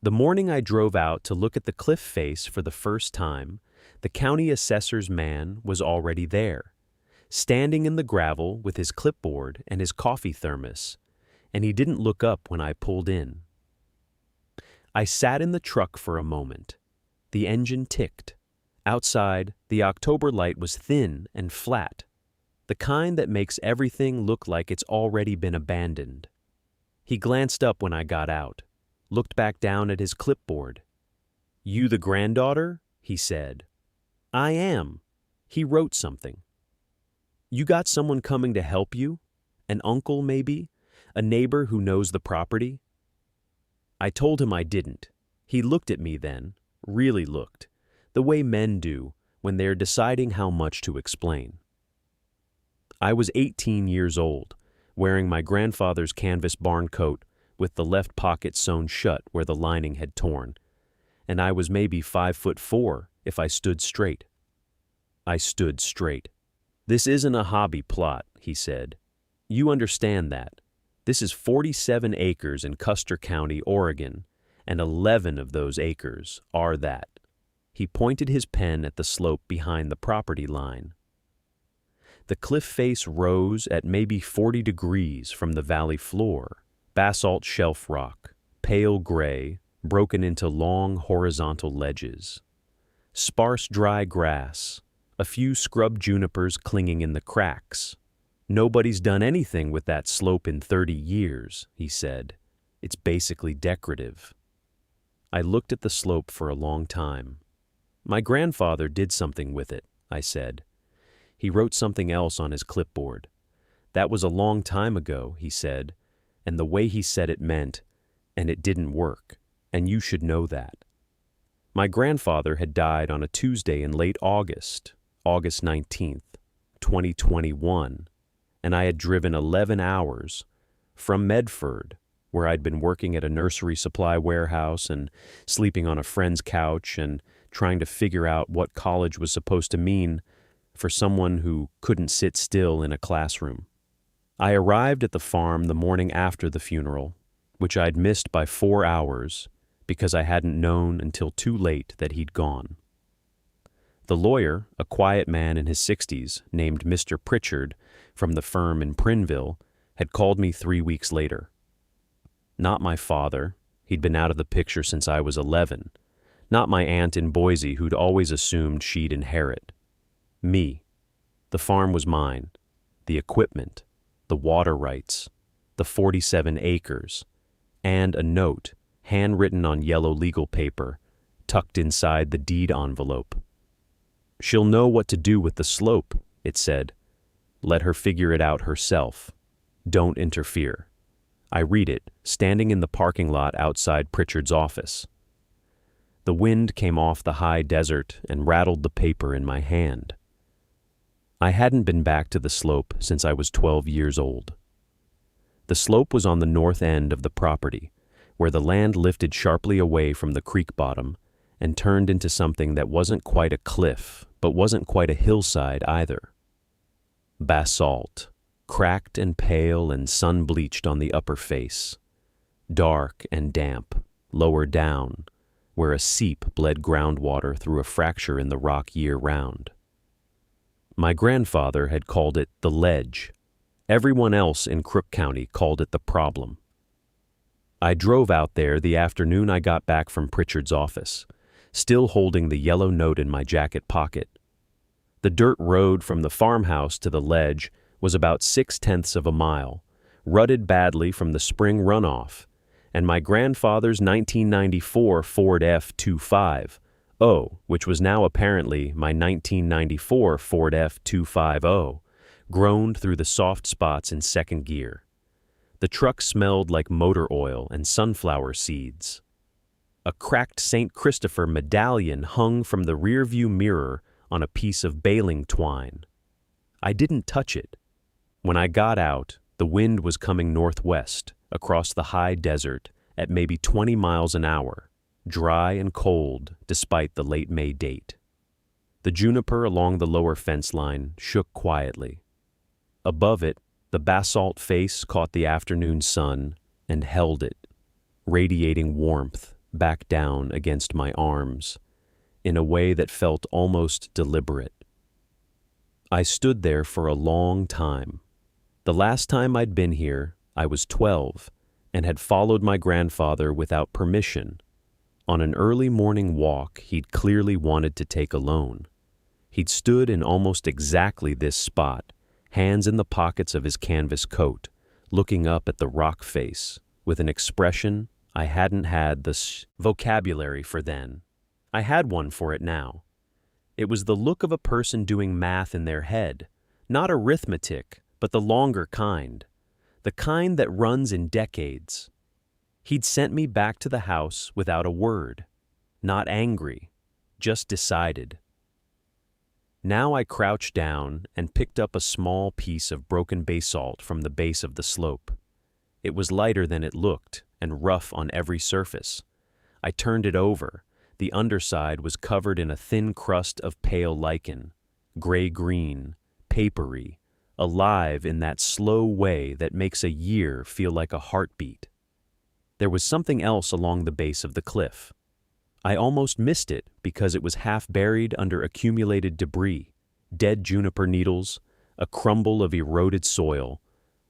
The morning I drove out to look at the cliff face for the first time, the county assessor's man was already there, standing in the gravel with his clipboard and his coffee thermos, and he didn't look up when I pulled in. I sat in the truck for a moment. The engine ticked. Outside, the October light was thin and flat, the kind that makes everything look like it's already been abandoned. He glanced up when I got out, looked back down at his clipboard. "You the granddaughter?" he said. "I am." He wrote something. "You got someone coming to help you? An uncle, maybe? A neighbor who knows the property?" I told him I didn't. He looked at me then, really looked, the way men do when they're deciding how much to explain. I was 18 years old, wearing my grandfather's canvas barn coat with the left pocket sewn shut where the lining had torn, and I was maybe 5'4" if I stood straight. I stood straight. "This isn't a hobby plot," he said. "You understand that. This is 47 acres in Custer County, Oregon, and 11 of those acres are that." He pointed his pen at the slope behind the property line. The cliff face rose at maybe 40 degrees from the valley floor, basalt shelf rock, pale gray, broken into long horizontal ledges. Sparse dry grass, a few scrub junipers clinging in the cracks. "Nobody's done anything with that slope in 30 years, he said. "It's basically decorative." I looked at the slope for a long time. "My grandfather did something with it," I said. He wrote something else on his clipboard. "That was a long time ago," he said, and the way he said it meant, and it didn't work, and you should know that. My grandfather had died on a Tuesday in late August, August 19th, 2021, and I had driven 11 hours from Medford, where I'd been working at a nursery supply warehouse and sleeping on a friend's couch and trying to figure out what college was supposed to mean for someone who couldn't sit still in a classroom. I arrived at the farm the morning after the funeral, which I'd missed by 4 hours because I hadn't known until too late that he'd gone. The lawyer, a quiet man in his 60s named Mr. Pritchard from the firm in Prineville, had called me 3 weeks later. Not my father, he'd been out of the picture since I was 11. Not my aunt in Boise who'd always assumed she'd inherit. Me. The farm was mine. The equipment, the water rights, the 47 acres, and a note, handwritten on yellow legal paper, tucked inside the deed envelope. "She'll know what to do with the slope," it said. "Let her figure it out herself. Don't interfere." I read it, standing in the parking lot outside Pritchard's office. The wind came off the high desert and rattled the paper in my hand. I hadn't been back to the slope since I was 12 years old. The slope was on the north end of the property, where the land lifted sharply away from the creek bottom and turned into something that wasn't quite a cliff, but wasn't quite a hillside either. Basalt, cracked and pale and sun-bleached on the upper face, dark and damp, lower down, where a seep bled groundwater through a fracture in the rock year-round. My grandfather had called it the ledge. Everyone else in Crook County called it the problem. I drove out there the afternoon I got back from Pritchard's office, still holding the yellow note in my jacket pocket. The dirt road from the farmhouse to the ledge was about 6/10 of a mile, rutted badly from the spring runoff, and my grandfather's 1994 Ford F-250, which was now apparently my 1994 Ford F-250, groaned through the soft spots in second gear. The truck smelled like motor oil and sunflower seeds. A cracked St. Christopher medallion hung from the rearview mirror on a piece of baling twine. I didn't touch it. When I got out, the wind was coming northwest, across the high desert, at maybe 20 miles an hour, dry and cold despite the late May date. The juniper along the lower fence line shook quietly. Above it, the basalt face caught the afternoon sun and held it, radiating warmth back down against my arms, in a way that felt almost deliberate. I stood there for a long time. The last time I'd been here, I was 12 and had followed my grandfather without permission. On an early morning walk he'd clearly wanted to take alone. He'd stood in almost exactly this spot, hands in the pockets of his canvas coat, looking up at the rock face with an expression I hadn't had the vocabulary for then. I had one for it now. It was the look of a person doing math in their head, not arithmetic, but the longer kind, the kind that runs in decades. He'd sent me back to the house without a word, not angry, just decided. Now I crouched down and picked up a small piece of broken basalt from the base of the slope. It was lighter than it looked and rough on every surface. I turned it over. The underside was covered in a thin crust of pale lichen, gray-green, papery, alive in that slow way that makes a year feel like a heartbeat. There was something else along the base of the cliff. I almost missed it because it was half buried under accumulated debris, dead juniper needles, a crumble of eroded soil,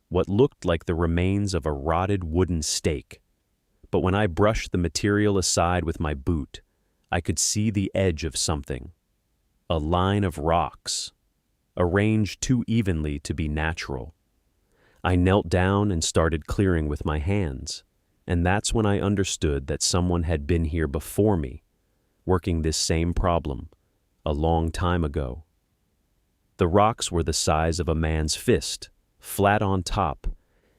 what looked like the remains of a rotted wooden stake. But when I brushed the material aside with my boot, I could see the edge of something. A line of rocks, arranged too evenly to be natural. I knelt down and started clearing with my hands, and that's when I understood that someone had been here before me, working this same problem, a long time ago. The rocks were the size of a man's fist, flat on top,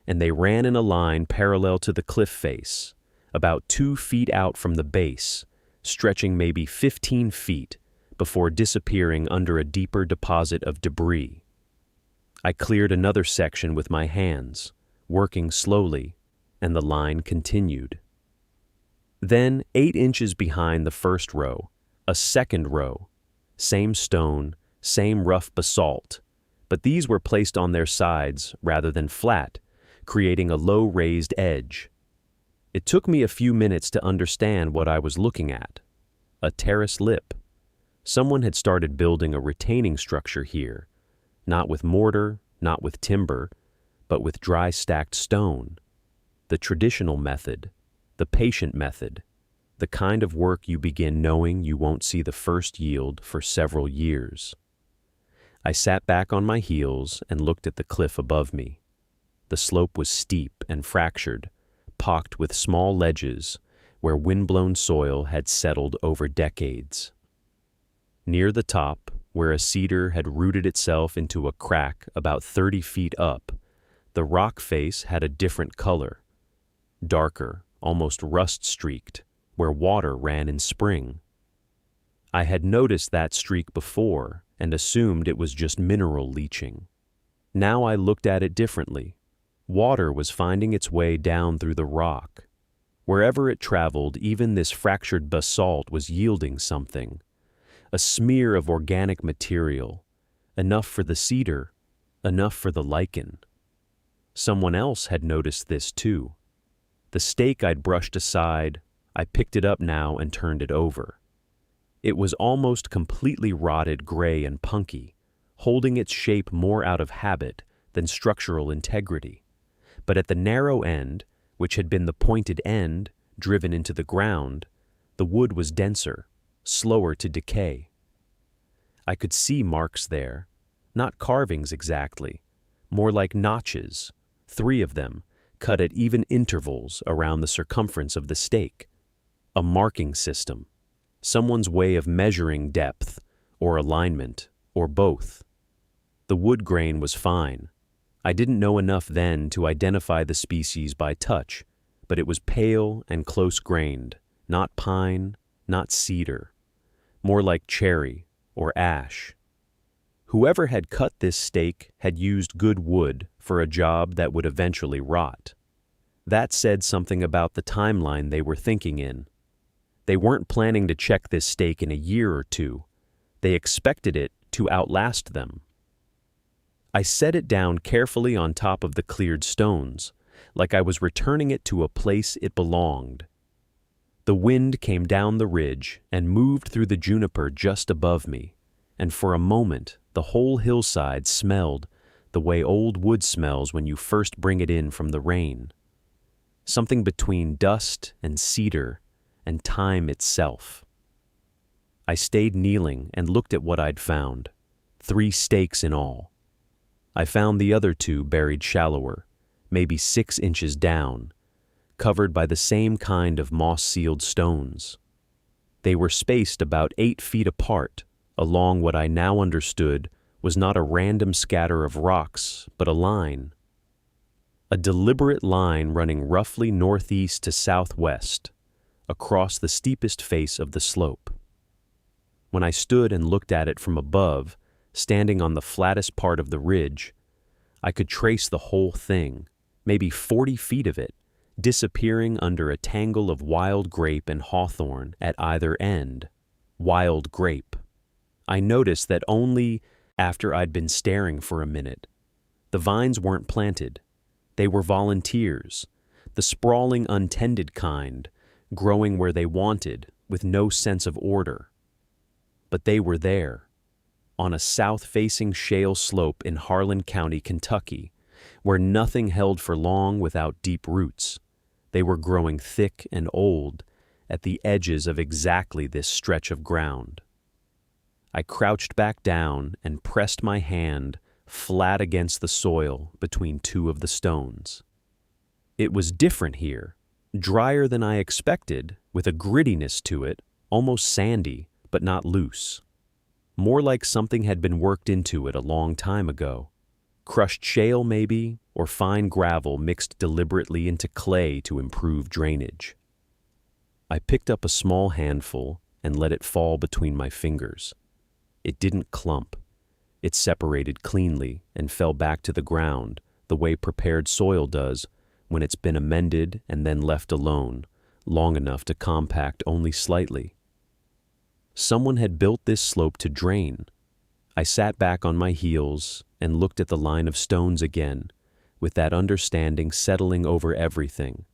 and they ran in a line parallel to the cliff face, about 2 feet out from the base, stretching maybe 15 feet before disappearing under a deeper deposit of debris. I cleared another section with my hands, working slowly, and the line continued. Then, 8 inches behind the first row, a second row, same stone, same rough basalt, but these were placed on their sides rather than flat, creating a low raised edge. It took me a few minutes to understand what I was looking at. A terrace lip. Someone had started building a retaining structure here, not with mortar, not with timber, but with dry stacked stone. The traditional method, the patient method, the kind of work you begin knowing you won't see the first yield for several years. I sat back on my heels and looked at the cliff above me. The slope was steep and fractured, pocked with small ledges where windblown soil had settled over decades. Near the top, where a cedar had rooted itself into a crack about 30 feet up, the rock face had a different color, darker, almost rust-streaked, where water ran in spring. I had noticed that streak before and assumed it was just mineral leaching. Now I looked at it differently. Water was finding its way down through the rock. Wherever it traveled, even this fractured basalt was yielding something. A smear of organic material, enough for the cedar, enough for the lichen. Someone else had noticed this too. The stake I'd brushed aside, I picked it up now and turned it over. It was almost completely rotted gray and punky, holding its shape more out of habit than structural integrity. But at the narrow end, which had been the pointed end driven into the ground, the wood was denser, slower to decay. I could see marks there, not carvings exactly, more like notches, 3 of them, cut at even intervals around the circumference of the stake. A marking system, someone's way of measuring depth, or alignment, or both. The wood grain was fine. I didn't know enough then to identify the species by touch, but it was pale and close-grained, not pine, not cedar, more like cherry or ash. Whoever had cut this stake had used good wood for a job that would eventually rot. That said something about the timeline they were thinking in. They weren't planning to check this stake in a year or 2. They expected it to outlast them. I set it down carefully on top of the cleared stones, like I was returning it to a place it belonged. The wind came down the ridge and moved through the juniper just above me, and for a moment the whole hillside smelled the way old wood smells when you first bring it in from the rain. Something between dust and cedar and time itself. I stayed kneeling and looked at what I'd found. 3 stakes in all. I found the other 2 buried shallower, maybe 6 inches down, covered by the same kind of moss-sealed stones. They were spaced about 8 feet apart, along what I now understood was not a random scatter of rocks, but a line. A deliberate line running roughly northeast to southwest, across the steepest face of the slope. When I stood and looked at it from above, standing on the flattest part of the ridge, I could trace the whole thing, maybe 40 feet of it, disappearing under a tangle of wild grape and hawthorn at either end. Wild grape. I noticed that only after I'd been staring for a minute. The vines weren't planted. They were volunteers, the sprawling, untended kind, growing where they wanted, with no sense of order. But they were there, on a south-facing shale slope in Harlan County, Kentucky, where nothing held for long without deep roots. They were growing thick and old at the edges of exactly this stretch of ground. I crouched back down and pressed my hand flat against the soil between 2 of the stones. It was different here, drier than I expected, with a grittiness to it, almost sandy, but not loose. More like something had been worked into it a long time ago. Crushed shale, maybe, or fine gravel mixed deliberately into clay to improve drainage. I picked up a small handful and let it fall between my fingers. It didn't clump. It separated cleanly and fell back to the ground the way prepared soil does when it's been amended and then left alone, long enough to compact only slightly. Someone had built this slope to drain. I sat back on my heels and looked at the line of stones again, with that understanding settling over everything.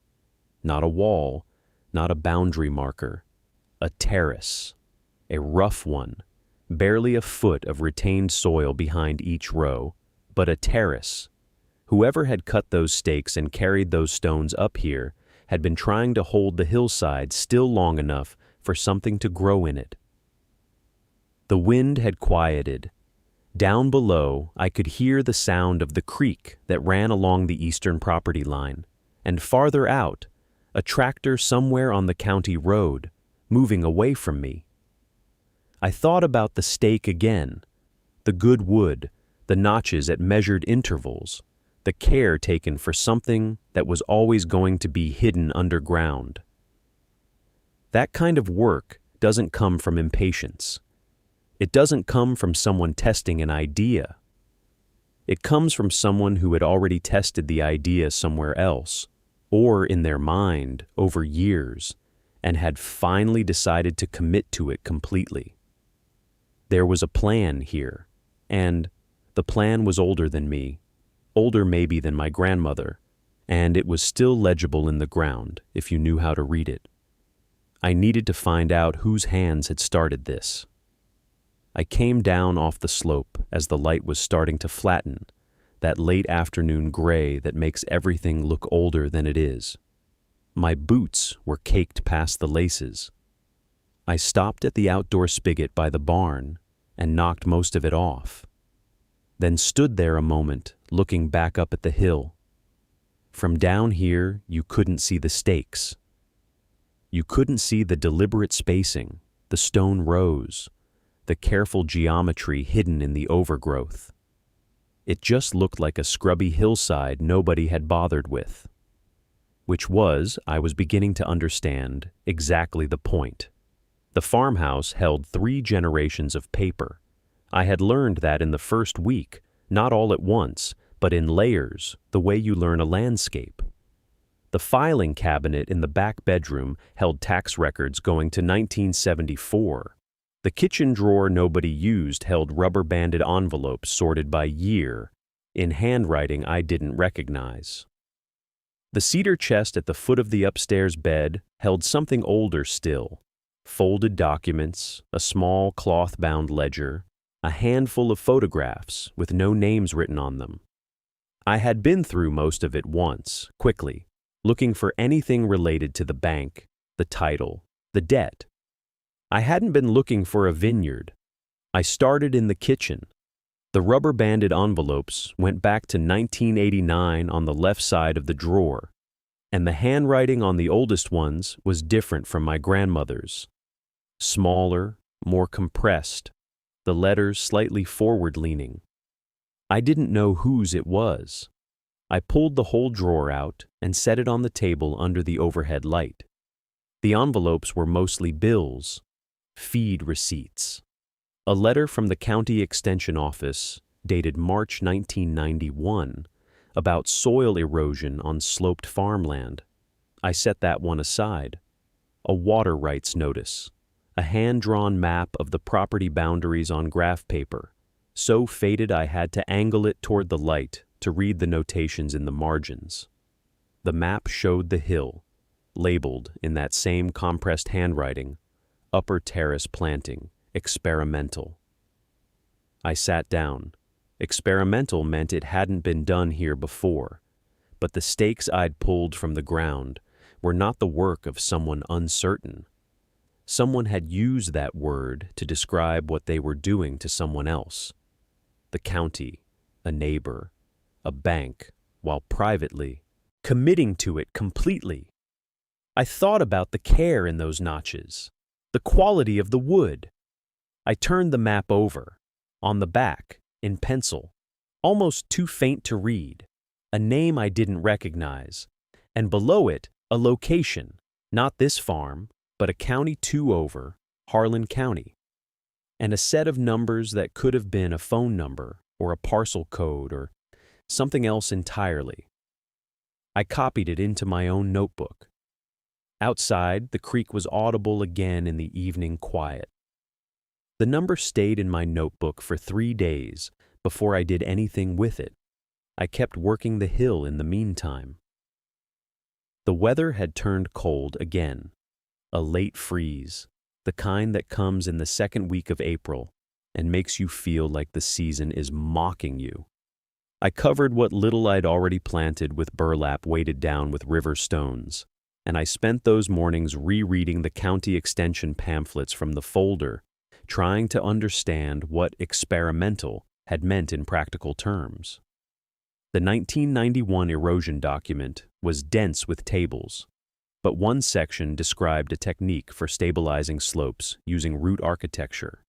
Not a wall, not a boundary marker, a terrace, a rough one, barely a foot of retained soil behind each row, but a terrace. Whoever had cut those stakes and carried those stones up here had been trying to hold the hillside still long enough for something to grow in it. The wind had quieted. Down below, I could hear the sound of the creek that ran along the eastern property line, and farther out, a tractor somewhere on the county road, moving away from me. I thought about the stake again, the good wood, the notches at measured intervals, the care taken for something that was always going to be hidden underground. That kind of work doesn't come from impatience. It doesn't come from someone testing an idea. It comes from someone who had already tested the idea somewhere else, or in their mind over years, and had finally decided to commit to it completely. There was a plan here, and the plan was older than me, older maybe than my grandmother, and it was still legible in the ground if you knew how to read it. I needed to find out whose hands had started this. I came down off the slope as the light was starting to flatten, that late afternoon gray that makes everything look older than it is. My boots were caked past the laces. I stopped at the outdoor spigot by the barn and knocked most of it off, then stood there a moment looking back up at the hill. From down here, you couldn't see the stakes. You couldn't see the deliberate spacing, the stone rows, the careful geometry hidden in the overgrowth. It just looked like a scrubby hillside nobody had bothered with. Which was, I was beginning to understand, exactly the point. The farmhouse held 3 generations of paper. I had learned that in the first week, not all at once, but in layers, the way you learn a landscape. The filing cabinet in the back bedroom held tax records going to 1974. The kitchen drawer nobody used held rubber-banded envelopes sorted by year, in handwriting I didn't recognize. The cedar chest at the foot of the upstairs bed held something older still: folded documents, a small cloth-bound ledger, a handful of photographs with no names written on them. I had been through most of it once, quickly, looking for anything related to the bank, the title, the debt. I hadn't been looking for a vineyard. I started in the kitchen. The rubber-banded envelopes went back to 1989 on the left side of the drawer, and the handwriting on the oldest ones was different from my grandmother's. Smaller, more compressed, the letters slightly forward-leaning. I didn't know whose it was. I pulled the whole drawer out and set it on the table under the overhead light. The envelopes were mostly bills, feed receipts. A letter from the county extension office, dated March 1991, about soil erosion on sloped farmland. I set that one aside. A water rights notice. A hand-drawn map of the property boundaries on graph paper, so faded I had to angle it toward the light to read the notations in the margins. The map showed the hill, labeled in that same compressed handwriting, Upper Terrace Planting, Experimental. I sat down. Experimental meant it hadn't been done here before, but the stakes I'd pulled from the ground were not the work of someone uncertain. Someone had used that word to describe what they were doing to someone else. The county, a neighbor, a bank, while privately committing to it completely. I thought about the care in those notches, the quality of the wood. I turned the map over. On the back, in pencil, almost too faint to read, a name I didn't recognize, and below it, a location, not this farm, but a county 2 over, Harlan County, and a set of numbers that could have been a phone number or a parcel code or something else entirely. I copied it into my own notebook. Outside, the creek was audible again in the evening quiet. The number stayed in my notebook for 3 days before I did anything with it. I kept working the hill in the meantime. The weather had turned cold again. A late freeze, the kind that comes in the second week of April and makes you feel like the season is mocking you. I covered what little I'd already planted with burlap weighted down with river stones, and I spent those mornings rereading the county extension pamphlets from the folder, trying to understand what experimental had meant in practical terms. The 1991 erosion document was dense with tables, but one section described a technique for stabilizing slopes using root architecture.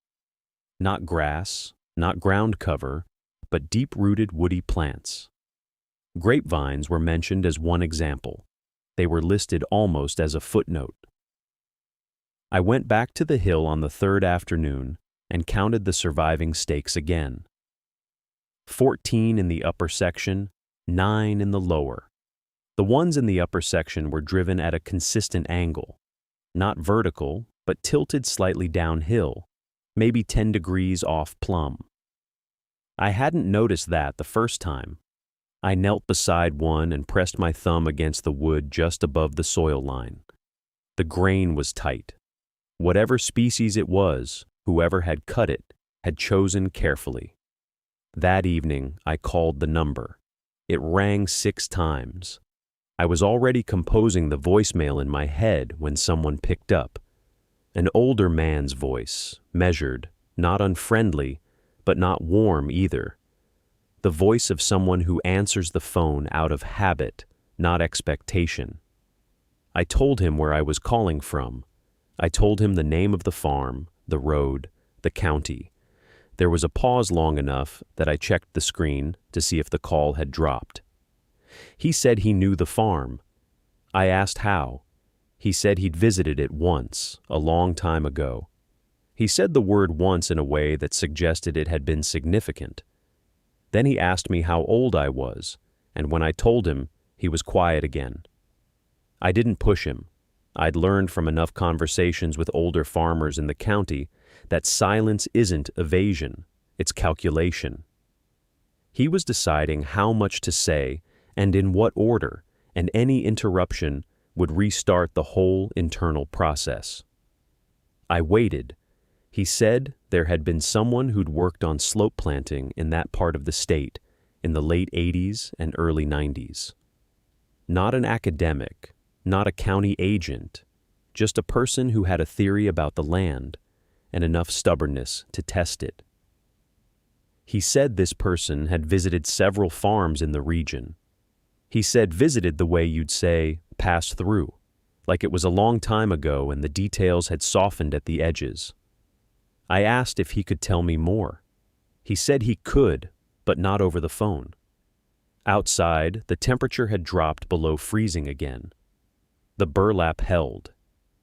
Not grass, not ground cover, but deep-rooted woody plants. Grapevines were mentioned as one example. They were listed almost as a footnote. I went back to the hill on the third afternoon and counted the surviving stakes again. 14 in the upper section, 9 in the lower. The ones in the upper section were driven at a consistent angle, not vertical, but tilted slightly downhill, maybe 10 degrees off plumb. I hadn't noticed that the first time. I knelt beside one and pressed my thumb against the wood just above the soil line. The grain was tight. Whatever species it was, whoever had cut it, had chosen carefully. That evening, I called the number. It rang 6 times. I was already composing the voicemail in my head when someone picked up. An older man's voice, measured, not unfriendly, but not warm either. The voice of someone who answers the phone out of habit, not expectation. I told him where I was calling from. I told him the name of the farm, the road, the county. There was a pause long enough that I checked the screen to see if the call had dropped. He said he knew the farm. I asked how. He said he'd visited it once, a long time ago. He said the word once in a way that suggested it had been significant. Then he asked me how old I was, and when I told him, he was quiet again. I didn't push him. I'd learned from enough conversations with older farmers in the county that silence isn't evasion, it's calculation. He was deciding how much to say and in what order, and any interruption would restart the whole internal process. I waited. He said there had been someone who'd worked on slope planting in that part of the state in the late 80s and early 90s. Not an academic, not a county agent, just a person who had a theory about the land and enough stubbornness to test it. He said this person had visited several farms in the region. He said visited the way you'd say passed through, like it was a long time ago and the details had softened at the edges. I asked if he could tell me more. He said he could, but not over the phone. Outside, the temperature had dropped below freezing again. The burlap held.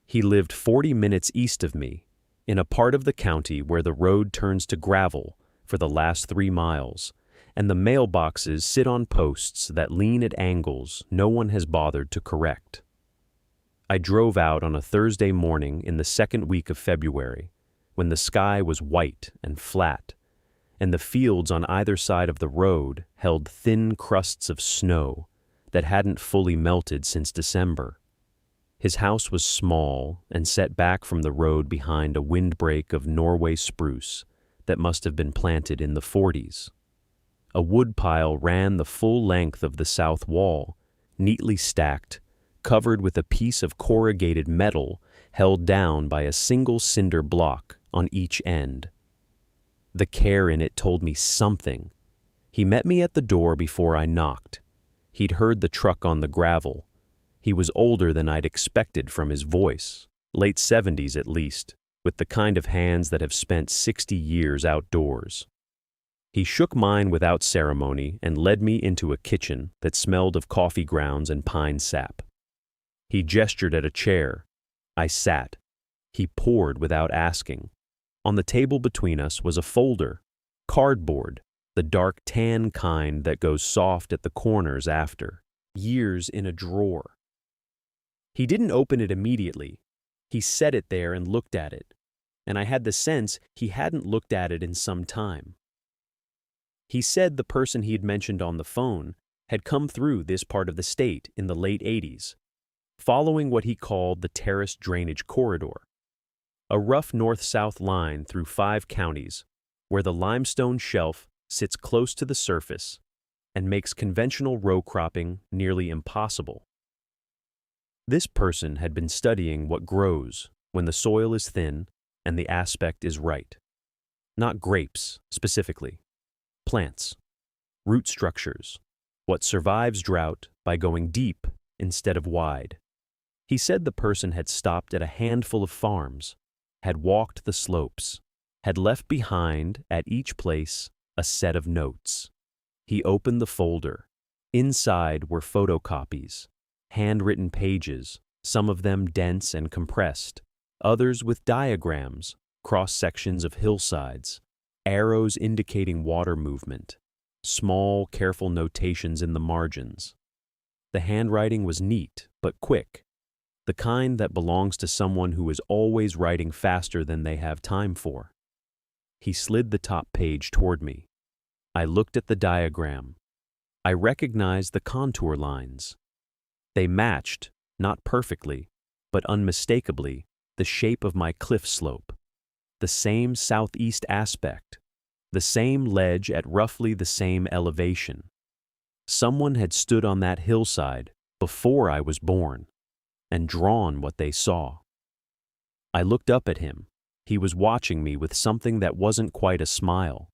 He lived 40 minutes east of me, in a part of the county where the road turns to gravel for the last 3 miles, and the mailboxes sit on posts that lean at angles no one has bothered to correct. I drove out on a Thursday morning in the second week of February, when the sky was white and flat, and the fields on either side of the road held thin crusts of snow that hadn't fully melted since December. His house was small and set back from the road behind a windbreak of Norway spruce that must have been planted in the 40s. A woodpile ran the full length of the south wall, neatly stacked, covered with a piece of corrugated metal held down by a single cinder block on each end. The care in it told me something. He met me at the door before I knocked. He'd heard the truck on the gravel. He was older than I'd expected from his voice, late 70s at least, with the kind of hands that have spent 60 years outdoors. He shook mine without ceremony and led me into a kitchen that smelled of coffee grounds and pine sap. He gestured at a chair. I sat. He poured without asking. On the table between us was a folder, cardboard, the dark tan kind that goes soft at the corners after, years in a drawer. He didn't open it immediately. He set it there and looked at it, and I had the sense he hadn't looked at it in some time. He said the person he'd mentioned on the phone had come through this part of the state in the late 80s, following what he called the terrace drainage corridor, a rough north-south line through 5 counties where the limestone shelf sits close to the surface and makes conventional row cropping nearly impossible. This person had been studying what grows when the soil is thin and the aspect is right. Not grapes, specifically. Plants. Root structures. What survives drought by going deep instead of wide. He said the person had stopped at a handful of farms, had walked the slopes, had left behind at each place a set of notes. He opened the folder. Inside were photocopies, handwritten pages, some of them dense and compressed, others with diagrams, cross-sections of hillsides, arrows indicating water movement, small, careful notations in the margins. The handwriting was neat, but quick, the kind that belongs to someone who is always writing faster than they have time for. He slid the top page toward me. I looked at the diagram. I recognized the contour lines. They matched, not perfectly, but unmistakably, the shape of my cliff slope. The same southeast aspect, the same ledge at roughly the same elevation. Someone had stood on that hillside before I was born and drawn what they saw. I looked up at him. He was watching me with something that wasn't quite a smile.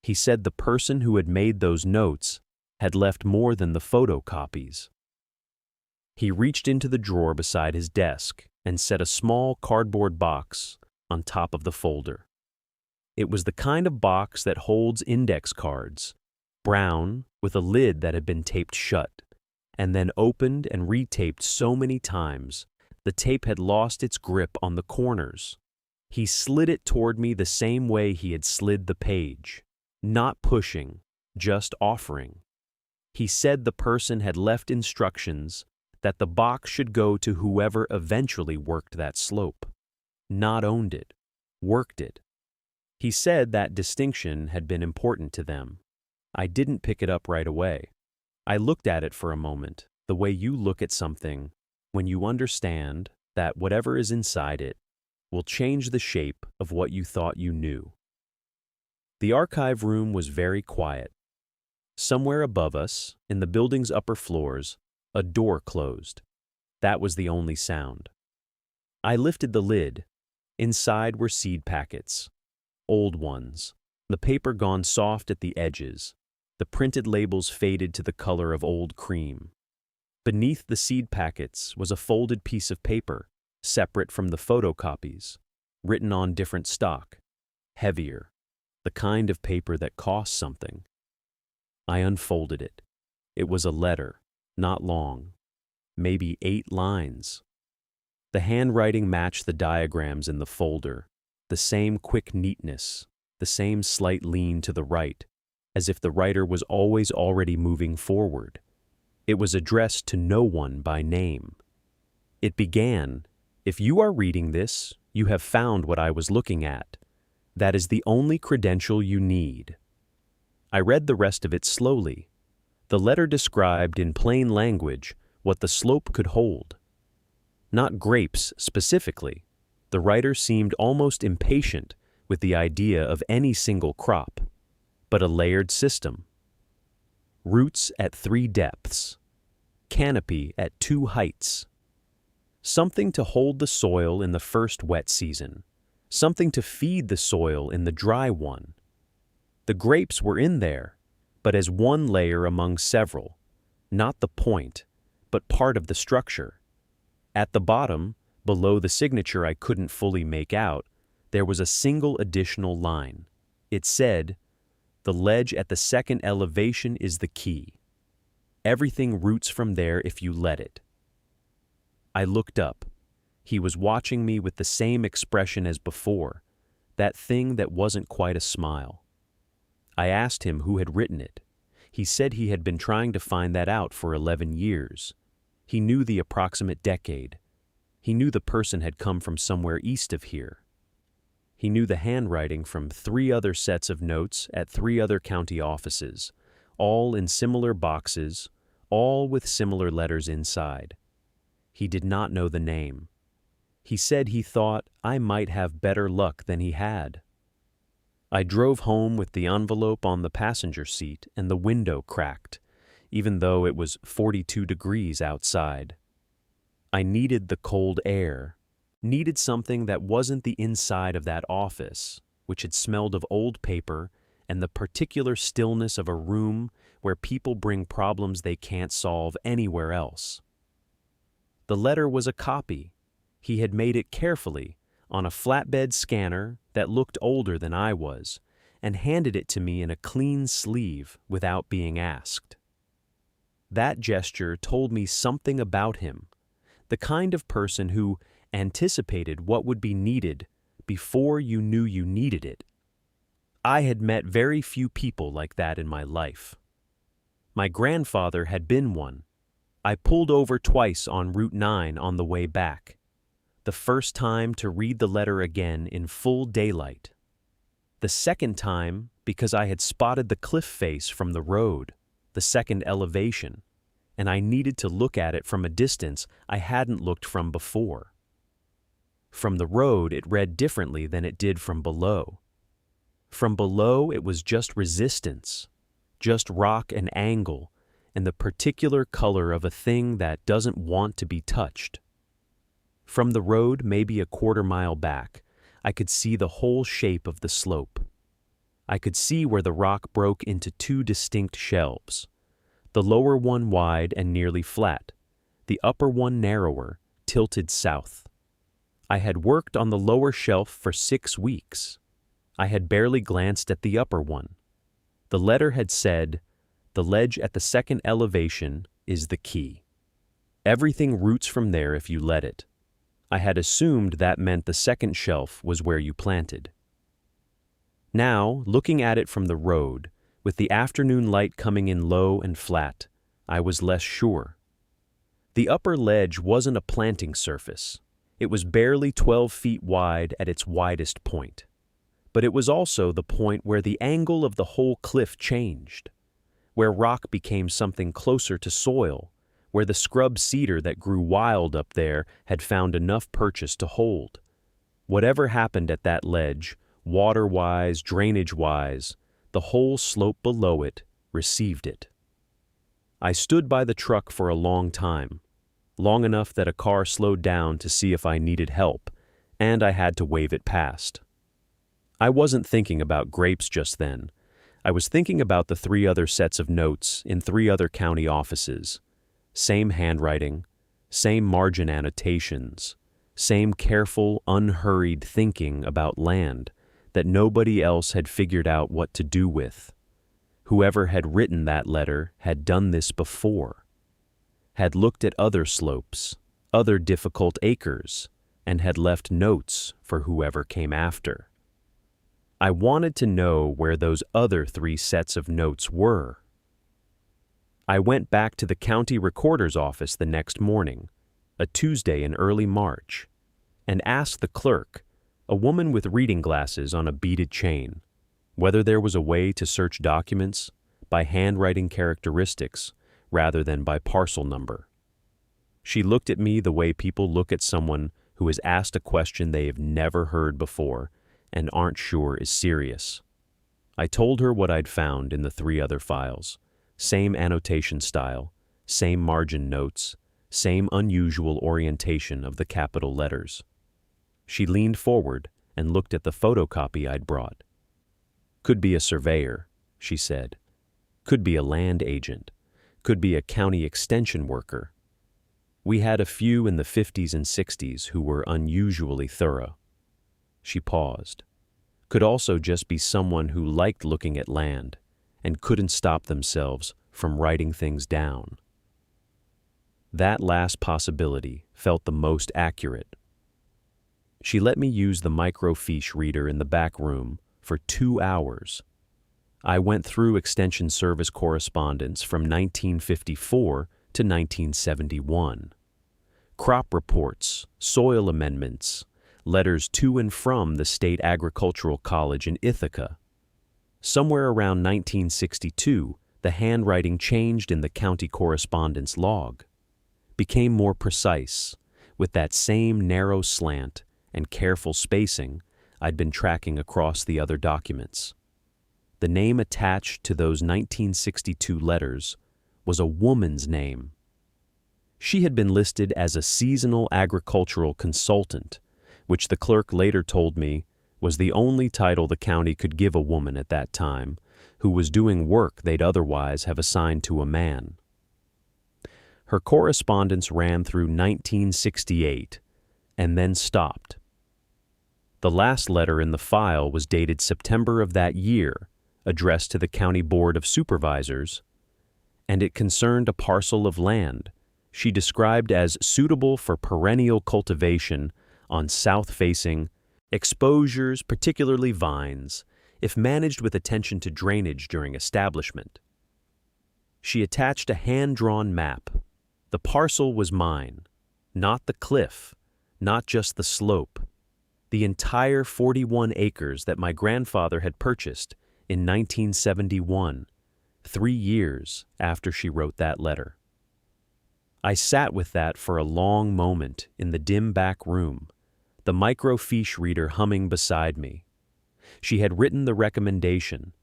He said the person who had made those notes had left more than the photocopies. He reached into the drawer beside his desk and set a small cardboard box on top of the folder. It was the kind of box that holds index cards, brown with a lid that had been taped shut, and then opened and retaped so many times the tape had lost its grip on the corners. He slid it toward me the same way he had slid the page, not pushing, just offering. He said the person had left instructions that the box should go to whoever eventually worked that slope, not owned it, worked it. He said that distinction had been important to them. I didn't pick it up right away. I looked at it for a moment, the way you look at something when you understand that whatever is inside it will change the shape of what you thought you knew. The archive room was very quiet. Somewhere above us, in the building's upper floors, a door closed. That was the only sound. I lifted the lid. Inside were seed packets. Old ones. The paper gone soft at the edges. The printed labels faded to the color of old cream. Beneath the seed packets was a folded piece of paper, separate from the photocopies, written on different stock, heavier, the kind of paper that costs something. I unfolded it. It was a letter, not long, maybe 8 lines. The handwriting matched the diagrams in the folder, the same quick neatness, the same slight lean to the right, as if the writer was always already moving forward. It was addressed to no one by name. It began, "If you are reading this, you have found what I was looking at. That is the only credential you need." I read the rest of it slowly. The letter described in plain language what the slope could hold. Not grapes specifically. The writer seemed almost impatient with the idea of any single crop, but a layered system. Roots at 3 depths. Canopy at 2 heights. Something to hold the soil in the first wet season. Something to feed the soil in the dry one. The grapes were in there, but as one layer among several, not the point, but part of the structure. At the bottom, below the signature I couldn't fully make out, there was a single additional line. It said, "The ledge at the second elevation is the key. Everything roots from there if you let it." I looked up. He was watching me with the same expression as before, that thing that wasn't quite a smile. I asked him who had written it. He said he had been trying to find that out for 11 years. He knew the approximate decade. He knew the person had come from somewhere east of here. He knew the handwriting from 3 other sets of notes at 3 other county offices, all in similar boxes, all with similar letters inside. He did not know the name. He said he thought I might have better luck than he had. I drove home with the envelope on the passenger seat and the window cracked, even though it was 42 degrees outside. I needed the cold air, needed something that wasn't the inside of that office, which had smelled of old paper and the particular stillness of a room where people bring problems they can't solve anywhere else. The letter was a copy. He had made it carefully on a flatbed scanner that looked older than I was, and handed it to me in a clean sleeve without being asked. That gesture told me something about him, the kind of person who anticipated what would be needed before you knew you needed it. I had met very few people like that in my life. My grandfather had been one. I pulled over twice on Route 9 on the way back. The first time to read the letter again in full daylight. The second time because I had spotted the cliff face from the road, the second elevation, and I needed to look at it from a distance I hadn't looked from before. From the road it read differently than it did from below. From below it was just resistance, just rock and angle, and the particular color of a thing that doesn't want to be touched. From the road, maybe a quarter-mile back, I could see the whole shape of the slope. I could see where the rock broke into 2 distinct shelves, the lower one wide and nearly flat, the upper one narrower, tilted south. I had worked on the lower shelf for 6 weeks. I had barely glanced at the upper one. The letter had said, "The ledge at the second elevation is the key. Everything roots from there if you let it." I had assumed that meant the second shelf was where you planted. Now, looking at it from the road, with the afternoon light coming in low and flat, I was less sure. The upper ledge wasn't a planting surface. It was barely 12 feet wide at its widest point. But it was also the point where the angle of the whole cliff changed, where rock became something closer to soil, where the scrub cedar that grew wild up there had found enough purchase to hold. Whatever happened at that ledge, water-wise, drainage-wise, the whole slope below it received it. I stood by the truck for a long time, long enough that a car slowed down to see if I needed help, and I had to wave it past. I wasn't thinking about grapes just then. I was thinking about the 3 other sets of notes in 3 other county offices. Same handwriting, same margin annotations, same careful, unhurried thinking about land that nobody else had figured out what to do with. Whoever had written that letter had done this before, had looked at other slopes, other difficult acres, and had left notes for whoever came after. I wanted to know where those other 3 sets of notes were. I went back to the county recorder's office the next morning, a Tuesday in early March, and asked the clerk, a woman with reading glasses on a beaded chain, whether there was a way to search documents by handwriting characteristics rather than by parcel number. She looked at me the way people look at someone who has asked a question they have never heard before and aren't sure is serious. I told her what I'd found in the 3 other files. Same annotation style, same margin notes, same unusual orientation of the capital letters. She leaned forward and looked at the photocopy I'd brought. Could be a surveyor, she said. Could be a land agent. Could be a county extension worker. We had a few in the 50s and 60s who were unusually thorough. She paused. Could also just be someone who liked looking at land and couldn't stop themselves from writing things down. That last possibility felt the most accurate. She let me use the microfiche reader in the back room for 2 hours. I went through Extension Service correspondence from 1954 to 1971. Crop reports, soil amendments, letters to and from the State Agricultural College in Ithaca. Somewhere around 1962, the handwriting changed in the county correspondence log, became more precise, with that same narrow slant and careful spacing I'd been tracking across the other documents. The name attached to those 1962 letters was a woman's name. She had been listed as a seasonal agricultural consultant, which the clerk later told me was the only title the county could give a woman at that time, who was doing work they'd otherwise have assigned to a man. Her correspondence ran through 1968 and then stopped. The last letter in the file was dated September of that year, addressed to the County Board of Supervisors, and it concerned a parcel of land she described as suitable for perennial cultivation on south-facing exposures, particularly vines, if managed with attention to drainage during establishment. She attached a hand-drawn map. The parcel was mine, not the cliff, not just the slope, the entire 41 acres that my grandfather had purchased in 1971, 3 years after she wrote that letter. I sat with that for a long moment in the dim back room, the microfiche reader humming beside me. She had written the recommendation.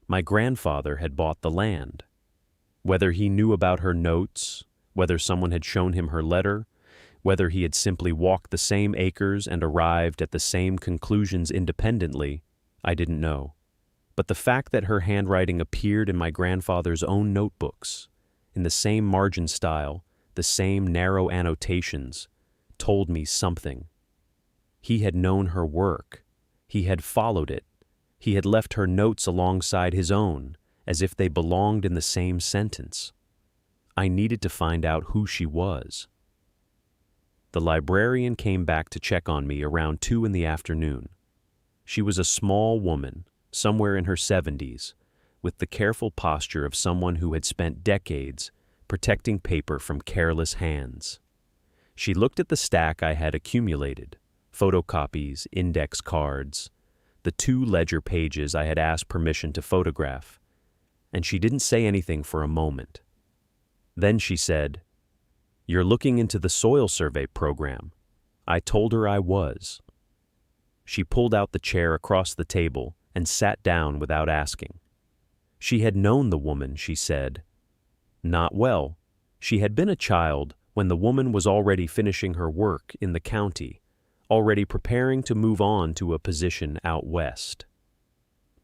My grandfather had bought the land. Whether he knew about her notes, whether someone had shown him her letter, whether he had simply walked the same acres and arrived at the same conclusions independently, I didn't know. But the fact that her handwriting appeared in my grandfather's own notebooks, in the same margin style, the same narrow annotations, told me something. He had known her work. He had followed it. He had left her notes alongside his own, as if they belonged in the same sentence. I needed to find out who she was. The librarian came back to check on me around 2 in the afternoon. She was a small woman, somewhere in her 70s, with the careful posture of someone who had spent decades protecting paper from careless hands. She looked at the stack I had accumulated, photocopies, index cards, the 2 ledger pages I had asked permission to photograph, and she didn't say anything for a moment. Then she said, "You're looking into the soil survey program." I told her I was. She pulled out the chair across the table and sat down without asking. She had known the woman, she said. Not well. She had been a child when the woman was already finishing her work in the county, already preparing to move on to a position out west.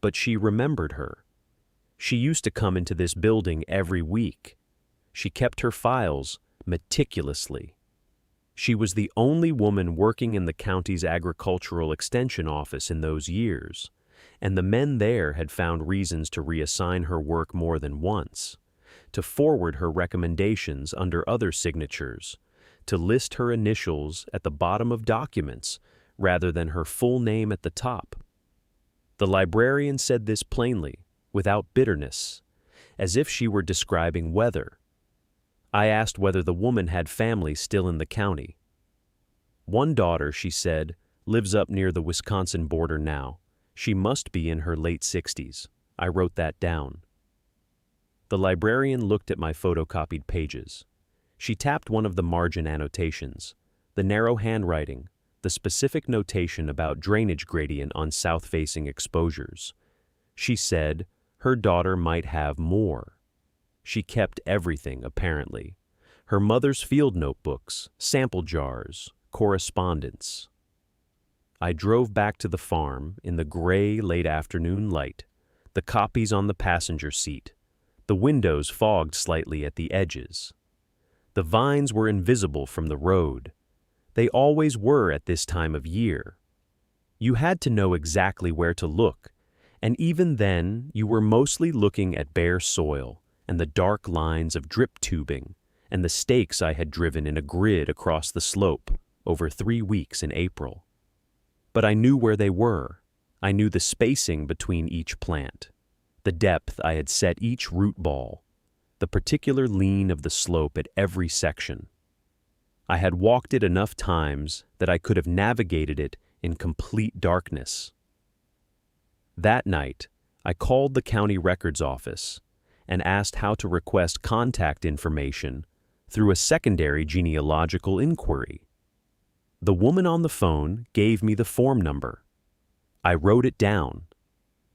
But she remembered her. She used to come into this building every week. She kept her files meticulously. She was the only woman working in the county's agricultural extension office in those years, and the men there had found reasons to reassign her work more than once, to forward her recommendations under other signatures, to list her initials at the bottom of documents rather than her full name at the top. The librarian said this plainly, without bitterness, as if she were describing weather. I asked whether the woman had family still in the county. One daughter, she said, lives up near the Wisconsin border now. She must be in her late 60s. I wrote that down. The librarian looked at my photocopied pages. She tapped one of the margin annotations, the narrow handwriting, the specific notation about drainage gradient on south-facing exposures. She said her daughter might have more. She kept everything, apparently. Her mother's field notebooks, sample jars, correspondence. I drove back to the farm in the gray late afternoon light, the copies on the passenger seat, the windows fogged slightly at the edges. The vines were invisible from the road. They always were at this time of year. You had to know exactly where to look, and even then you were mostly looking at bare soil and the dark lines of drip tubing and the stakes I had driven in a grid across the slope over 3 weeks in April. But I knew where they were. I knew the spacing between each plant, the depth I had set each root ball, the particular lean of the slope at every section. I had walked it enough times that I could have navigated it in complete darkness. That night, I called the county records office and asked how to request contact information through a secondary genealogical inquiry. The woman on the phone gave me the form number. I wrote it down.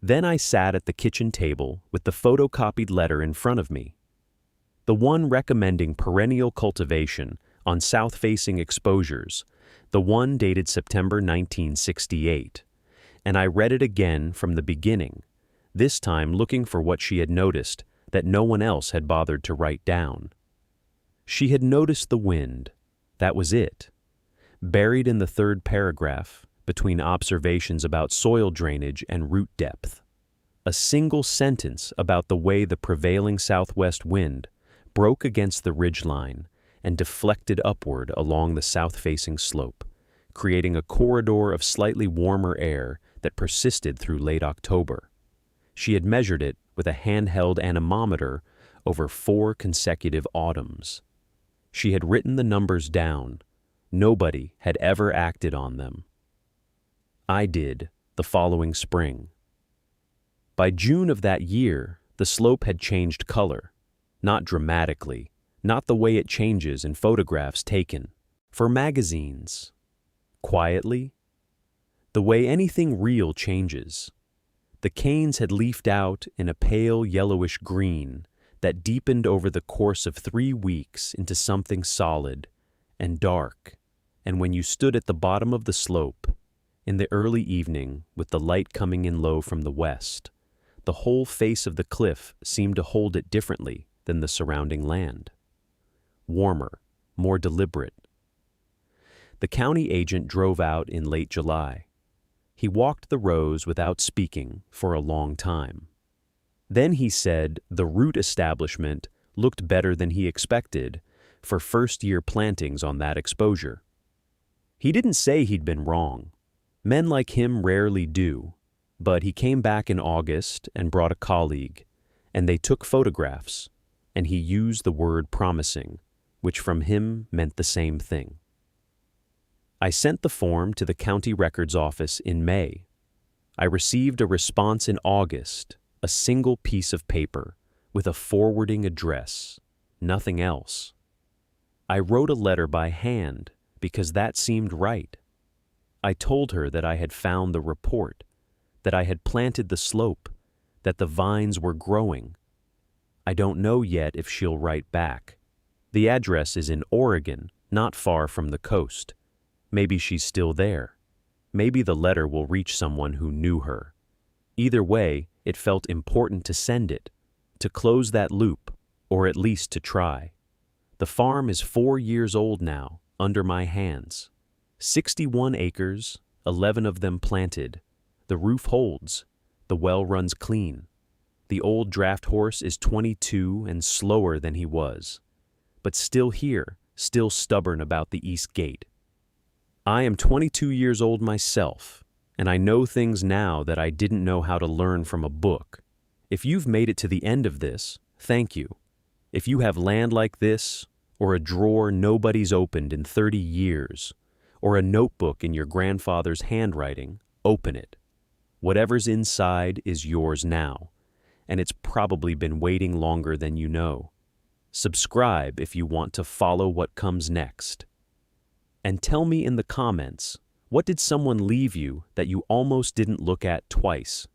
Then I sat at the kitchen table with the photocopied letter in front of me, the one recommending perennial cultivation on south-facing exposures, the one dated September 1968, and I read it again from the beginning, this time looking for what she had noticed that no one else had bothered to write down. She had noticed the wind. That was it. Buried in the third paragraph, between observations about soil drainage and root depth. A single sentence about the way the prevailing southwest wind broke against the ridgeline and deflected upward along the south-facing slope, creating a corridor of slightly warmer air that persisted through late October. She had measured it with a handheld anemometer over 4 consecutive autumns. She had written the numbers down. Nobody had ever acted on them. I did, the following spring. By June of that year, the slope had changed color, not dramatically, not the way it changes in photographs taken for magazines. Quietly, the way anything real changes. The canes had leafed out in a pale yellowish green that deepened over the course of 3 weeks into something solid and dark, and when you stood at the bottom of the slope, in the early evening with the light coming in low from the west, the whole face of the cliff seemed to hold it differently than the surrounding land. Warmer, more deliberate. The county agent drove out in late July. He walked the rows without speaking for a long time. Then he said the root establishment looked better than he expected for first-year plantings on that exposure. He didn't say he'd been wrong. Men like him rarely do, but he came back in August and brought a colleague, and they took photographs, and he used the word promising, which from him meant the same thing. I sent the form to the county records office in May. I received a response in August, a single piece of paper with a forwarding address, nothing else. I wrote a letter by hand because that seemed right. I told her that I had found the report, that I had planted the slope, that the vines were growing. I don't know yet if she'll write back. The address is in Oregon, not far from the coast. Maybe she's still there. Maybe the letter will reach someone who knew her. Either way, it felt important to send it, to close that loop, or at least to try. The farm is 4 years old now, under my hands. 61 acres, 11 of them planted. The roof holds. The well runs clean. The old draft horse is 22 and slower than he was, but still here, still stubborn about the east gate. I am 22 years old myself, and I know things now that I didn't know how to learn from a book. If you've made it to the end of this, thank you. If you have land like this, or a drawer nobody's opened in 30 years, or a notebook in your grandfather's handwriting, open it. Whatever's inside is yours now, and it's probably been waiting longer than you know. Subscribe if you want to follow what comes next. And tell me in the comments, what did someone leave you that you almost didn't look at twice?